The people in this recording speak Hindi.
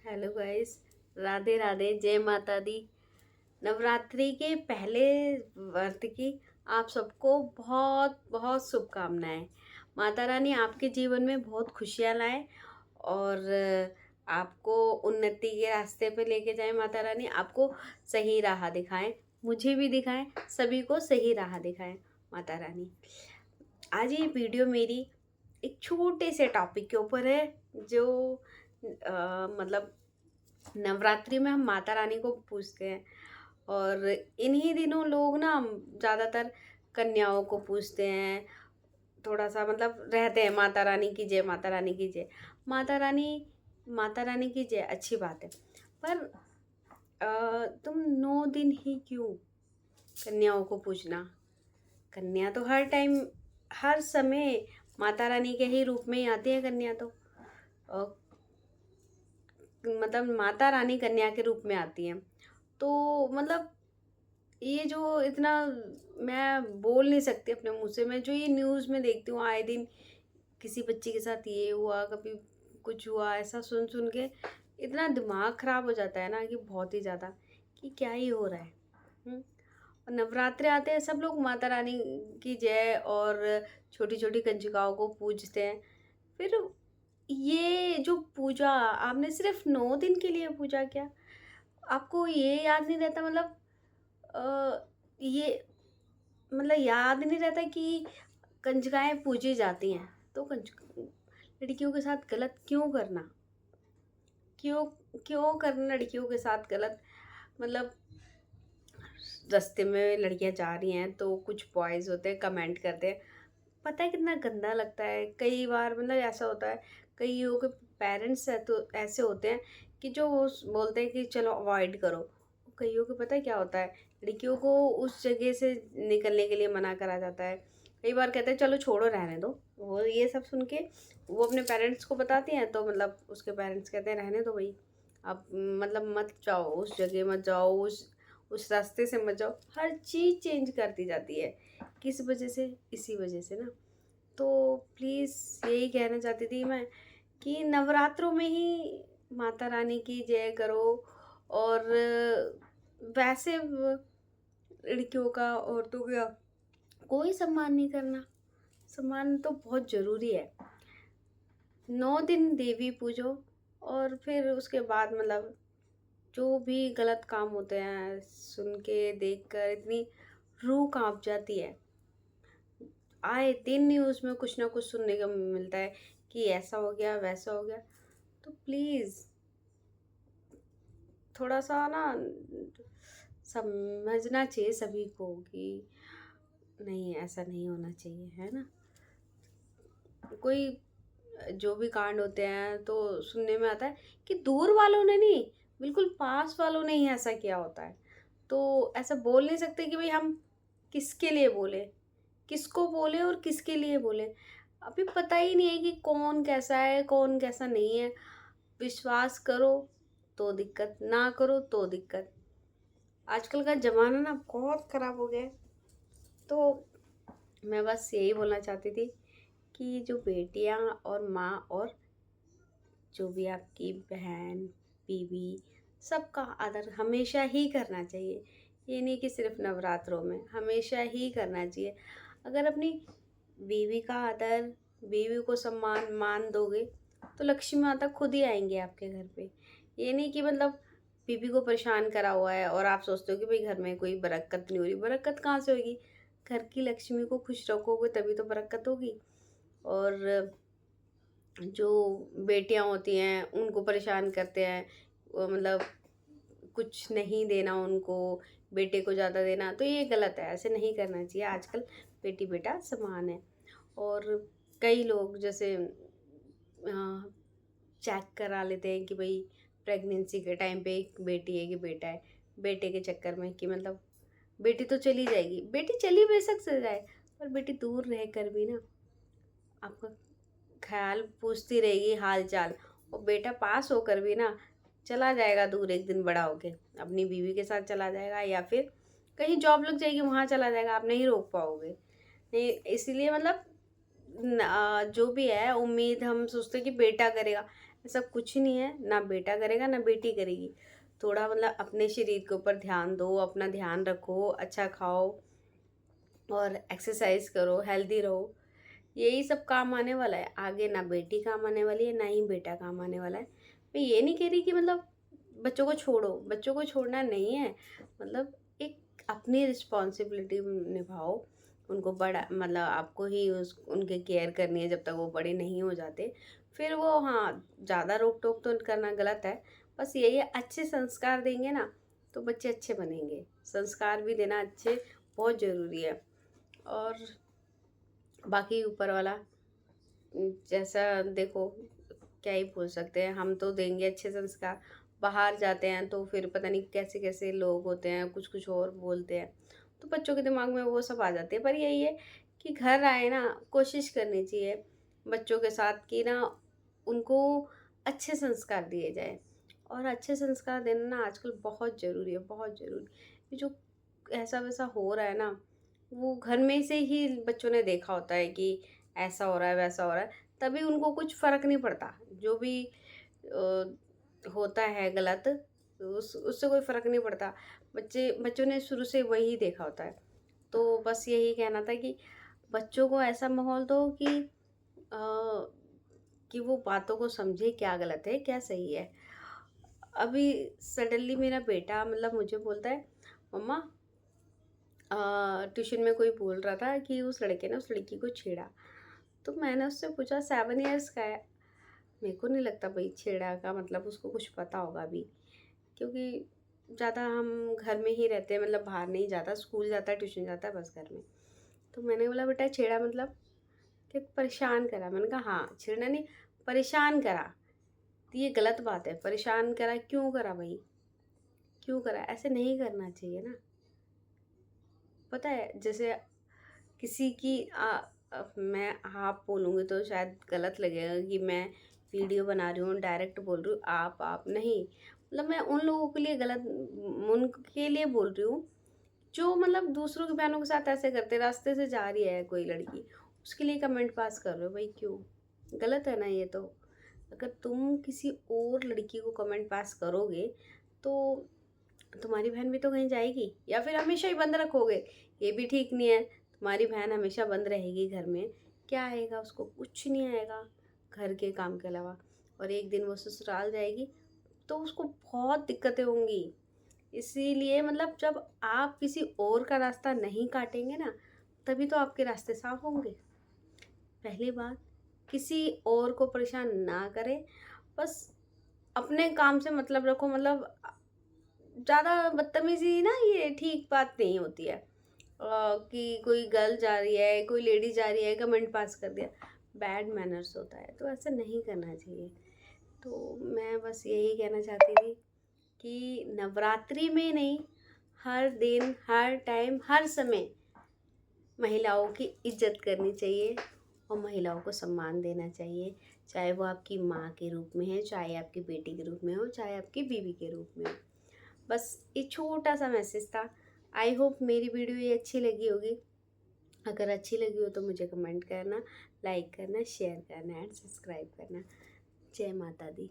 Hello guys. राधे राधे, जय माता दी। नवरात्रि के पहले व्रत की आप सबको बहुत बहुत शुभकामनाएं। माता रानी आपके जीवन में बहुत खुशियाँ लाए और आपको उन्नति के रास्ते पे लेके जाए। माता रानी आपको सही राह दिखाएं, मुझे भी दिखाएं, सभी को सही राह दिखाएं। माता रानी, आज ये वीडियो मेरी एक छोटे से टॉपिक के ऊपर है जो मतलब नवरात्रि में हम माता रानी को पूजते हैं। और इन्हीं दिनों लोग ना ज़्यादातर कन्याओं को पूजते हैं। थोड़ा सा मतलब रहते हैं माता रानी की जय, माता रानी की जय, माता रानी की जय, अच्छी बात है। पर तुम 9 दिन ही क्यों कन्याओं को पूजना? कन्या तो हर टाइम, हर समय माता रानी के ही रूप में ही आती है। कन्या तो मतलब माता रानी कन्या के रूप में आती हैं। तो मतलब ये जो इतना मैं बोल नहीं सकती अपने मुंह से, मैं जो ये न्यूज़ में देखती हूँ आए दिन, किसी बच्ची के साथ ये हुआ, कभी कुछ हुआ, ऐसा सुन सुन के इतना दिमाग खराब हो जाता है ना कि बहुत ही ज़्यादा, कि क्या ही हो रहा है। और नवरात्रे आते हैं, सब लोग माता रानी की जय और छोटी छोटी कंजिकाओं को पूजते हैं। फिर ये जो पूजा, आपने सिर्फ 9 दिन के लिए पूजा किया, आपको ये याद नहीं रहता? मतलब ये मतलब याद नहीं रहता कि कंजकाएं पूजी जाती हैं, तो कंज लड़कियों के साथ गलत क्यों करना? क्यों क्यों करना लड़कियों के साथ गलत? मतलब रास्ते में लड़कियां जा रही हैं तो कुछ बॉयज़ होते हैं, कमेंट करते हैं, पता है कितना गंदा लगता है। कई बार मतलब ऐसा होता है, कईयों के पेरेंट्स है तो ऐसे होते हैं कि जो वो बोलते हैं कि चलो अवॉइड करो। कईयों को पता है क्या होता है, लड़कियों को उस जगह से निकलने के लिए मना करा जाता है। कई बार कहते हैं चलो छोड़ो, रहने दो। वो ये सब सुन के वो अपने पेरेंट्स को बताती हैं, तो मतलब उसके पेरेंट्स कहते हैं रहने दो भाई, आप मतलब मत जाओ, उस जगह मत जाओ, उस रास्ते से मत जाओ। हर चीज़ चेंज कर दी जाती है, किस वजह से? इसी वजह से ना। तो प्लीज़ यही कहना चाहती थी मैं कि नवरात्रों में ही माता रानी की जय करो। और वैसे लड़कियों का, औरतों का कोई सम्मान नहीं करना। सम्मान तो बहुत ज़रूरी है। 9 दिन देवी पूजो और फिर उसके बाद मतलब जो भी गलत काम होते हैं सुन के, देख कर इतनी रूह कांप जाती है। आए दिन न्यूज़ में कुछ ना कुछ सुनने को मिलता है कि ऐसा हो गया, वैसा हो गया। तो प्लीज़ थोड़ा सा ना समझना चाहिए सभी को कि नहीं, ऐसा नहीं होना चाहिए, है ना। कोई जो भी कांड होते हैं तो सुनने में आता है कि दूर वालों ने नहीं, बिल्कुल पास वालों ने ही ऐसा किया होता है। तो ऐसा बोल नहीं सकते कि भाई हम किसके लिए बोले, किसको बोले और किसके लिए बोले। अभी पता ही नहीं है कि कौन कैसा है, कौन कैसा नहीं है। विश्वास करो तो दिक्कत, ना करो तो दिक्कत। आजकल का ज़माना ना बहुत ख़राब हो गया है। तो मैं बस यही बोलना चाहती थी कि जो बेटियां और माँ और जो भी आपकी बहन, बीवी, सबका आदर हमेशा ही करना चाहिए। ये नहीं कि सिर्फ नवरात्रों में, हमेशा ही करना चाहिए। अगर अपनी बीवी का आदर, बीवी को सम्मान मान दोगे तो लक्ष्मी माता खुद ही आएंगे आपके घर पे। ये नहीं कि मतलब बीवी को परेशान करा हुआ है और आप सोचते हो कि भाई घर में कोई बरकत नहीं हो रही। बरकत कहाँ से होगी? घर की लक्ष्मी को खुश रखोगे तभी तो बरकत होगी। और जो बेटियां होती हैं उनको परेशान करते हैं, वो मतलब कुछ नहीं देना उनको, बेटे को ज़्यादा देना, तो ये गलत है। ऐसे नहीं करना चाहिए। आजकल बेटी बेटा समान है। और कई लोग जैसे चेक करा लेते हैं कि भाई प्रेगनेंसी के टाइम पे एक बेटी है कि बेटा है, बेटे के चक्कर में कि मतलब बेटी तो चली जाएगी। बेटी चली बेशक से जाए, पर बेटी दूर रह कर भी ना आपका ख्याल पूछती रहेगी, हाल चाल। और बेटा पास होकर भी ना चला जाएगा दूर, एक दिन बड़ा होके अपनी बीवी के साथ चला जाएगा, या फिर कहीं जॉब लग जाएगी वहाँ चला जाएगा, आप नहीं रोक पाओगे। नहीं, इसीलिए मतलब जो भी है उम्मीद हम सोचते हैं कि बेटा करेगा। ऐसा कुछ नहीं है, ना बेटा करेगा ना बेटी करेगी। थोड़ा मतलब अपने शरीर के ऊपर ध्यान दो, अपना ध्यान रखो, अच्छा खाओ और एक्सरसाइज करो, हेल्दी रहो। यही सब काम आने वाला है आगे, ना बेटी काम आने वाली है ना ही बेटा काम आने वाला है। मैं ये नहीं कह रही कि मतलब बच्चों को छोड़ो, बच्चों को छोड़ना नहीं है, मतलब एक अपनी रिस्पॉन्सिबिलिटी निभाओ। उनको बड़ा मतलब आपको ही उनके केयर करनी है जब तक वो बड़े नहीं हो जाते। फिर वो हाँ, ज़्यादा रोक टोक तो करना गलत है। बस यही है, अच्छे संस्कार देंगे ना तो बच्चे अच्छे बनेंगे। संस्कार भी देना अच्छे बहुत ज़रूरी है। और बाकी ऊपर वाला जैसा देखो, क्या ही बोल सकते हैं, हम तो देंगे अच्छे संस्कार। बाहर जाते हैं तो फिर पता नहीं कैसे कैसे लोग होते हैं, कुछ कुछ और बोलते हैं, तो बच्चों के दिमाग में वो सब आ जाते हैं। पर यही है कि घर आए ना, कोशिश करनी चाहिए बच्चों के साथ कि ना उनको अच्छे संस्कार दिए जाए। और अच्छे संस्कार देना ना आजकल बहुत ज़रूरी है, बहुत ज़रूरी। ये जो ऐसा वैसा हो रहा है ना, वो घर में से ही बच्चों ने देखा होता है कि ऐसा हो रहा है वैसा हो रहा है, तभी उनको कुछ फ़र्क नहीं पड़ता। जो भी होता है गलत, तो उससे कोई फ़र्क नहीं पड़ता। बच्चों ने शुरू से वही देखा होता है। तो बस यही कहना था कि बच्चों को ऐसा माहौल दो कि वो बातों को समझे, क्या गलत है क्या सही है। अभी सडनली मेरा बेटा मतलब मुझे बोलता है, मम्मा ट्यूशन में कोई बोल रहा था कि उस लड़के ने उस लड़की को छेड़ा। तो मैंने उससे पूछा 7 इयर्स का है। मेरे को नहीं लगता भाई छेड़ा का मतलब उसको कुछ पता होगा अभी, क्योंकि ज़्यादा हम घर में ही रहते हैं, मतलब बाहर नहीं जाता, स्कूल जाता है ट्यूशन जाता है बस घर में। तो मैंने बोला बेटा छेड़ा मतलब कि परेशान करा। मैंने कहा हाँ, छेड़ना नहीं, परेशान करा। तो ये गलत बात है, परेशान करा क्यों करा भाई, क्यों करा, ऐसे नहीं करना चाहिए ना। पता है जैसे किसी की मैं आप बोलूँगी तो शायद गलत लगेगा कि मैं वीडियो बना रही हूँ डायरेक्ट बोल रही हूँ आप नहीं, मतलब मैं उन लोगों के लिए गलत, उनके लिए बोल रही हूँ जो मतलब दूसरों की बहनों के साथ ऐसे करते। रास्ते से जा रही है कोई लड़की, उसके लिए कमेंट पास कर रहे हो भाई, क्यों? गलत है ना ये तो। अगर तुम किसी और लड़की को कमेंट पास करोगे तो तुम्हारी बहन भी तो कहीं जाएगी, या फिर हमेशा ही बंद रखोगे, ये भी ठीक नहीं है। तुम्हारी बहन हमेशा बंद रहेगी घर में, क्या आएगा उसको? कुछ नहीं आएगा घर के काम के अलावा। और एक दिन वो ससुराल जाएगी तो उसको बहुत दिक्कतें होंगी। इसीलिए मतलब जब आप किसी और का रास्ता नहीं काटेंगे ना, तभी तो आपके रास्ते साफ होंगे। पहली बात, किसी और को परेशान ना करें, बस अपने काम से मतलब रखो। मतलब ज़्यादा बदतमीज़ी ना ये ठीक बात नहीं होती है। कि कोई गर्ल जा रही है, कोई लेडी जा रही है, कमेंट पास कर दिया, बैड मैनर्स होता है, तो ऐसा नहीं करना चाहिए। तो मैं बस यही कहना चाहती थी कि नवरात्रि में नहीं, हर दिन हर टाइम हर समय महिलाओं की इज्जत करनी चाहिए और महिलाओं को सम्मान देना चाहिए। चाहे वो आपकी माँ के रूप में है, चाहे आपकी बेटी के रूप में हो, चाहे आपकी बीवी के रूप में हो। बस ये छोटा सा मैसेज था। आई होप मेरी वीडियो ये अच्छी लगी होगी। अगर अच्छी लगी हो तो मुझे कमेंट करना, लाइक करना, शेयर करना एंड सब्सक्राइब करना। जय माता दी।